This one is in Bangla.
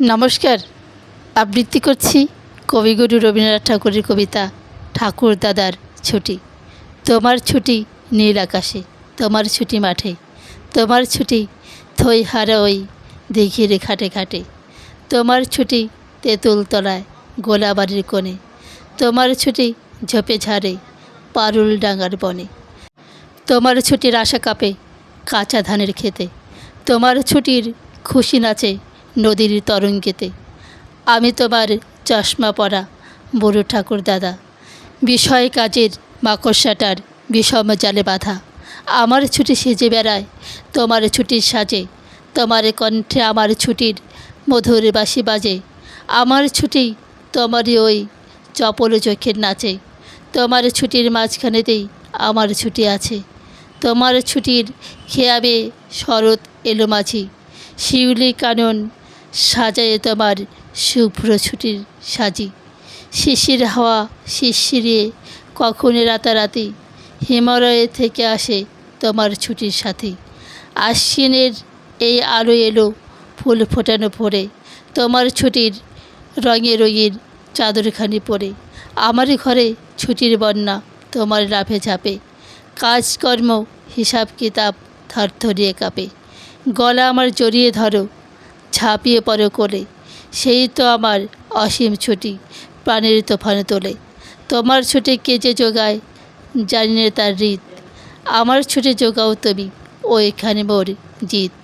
নমস্কার। আবৃত্তি করছি কবিগুরু রবীন্দ্রনাথ ঠাকুরের কবিতা ঠাকুর দাদার ছুটি। তোমার ছুটি নীল আকাশে, তোমার ছুটি মাঠে, তোমার ছুটি থই হারা ওই দিঘির ঘাটে ঘাটে, তোমার ছুটি তেঁতুল তলায় গোলাবাড়ির কোণে, তোমার ছুটি ঝোপে ঝাড়ে পারুল ডাঙার বনে, তোমার ছুটির আশা কাপে কাঁচা ধানের খেতে, তোমার ছুটির খুশি নাচে নদীর তরঙ্গেতে। আমি তোমার চশমা পরা বুড়ো ঠাকুর দাদা, বিষয় কাজের মাকড়সাটার বিষম জালে বাঁধা। আমার ছুটি সেজে বেড়ায় তোমার ছুটির সাজে, তোমার কণ্ঠে আমার ছুটির মধুর বাঁশি বাজে। আমার ছুটি তোমারই ওই চপল চোখের নাচে, তোমার ছুটির মাঝখানেতেই আমার ছুটি আছে। তোমার ছুটির খেয়াবে শরৎ এলো মাঝি, শিউলি কানন সাজায়ে তোমার শুভ্র ছুটির সাজি। শিশির হাওয়া শিরশিরিয়ে কখনো রাতারাতি হিমালয়ে থেকে আসে তোমার ছুটির সাথী। আশ্বিনের এই আলো এলো ফুল ফোটানো ভোরে, তোমার ছুটির রঙে রঙিন চাদরখানি পরে। আমার ঘরে ছুটির বন্যা তোমার লাফে ঝাঁপে, কাজকর্ম হিসাব কিতাব থরথরিয়ে কাঁপে। গলা আমার জড়িয়ে ধরো, ঝাঁপিয়ে পড়ো কোলে, সেই তো আমার অসীম ছুটি প্রাণের তোফানে তোলে। তোমার ছুটি কে যে জোগায় জানি না তার রীত, আমার ছুটি জোগাও তুমি, ও এখানে মোর জিত।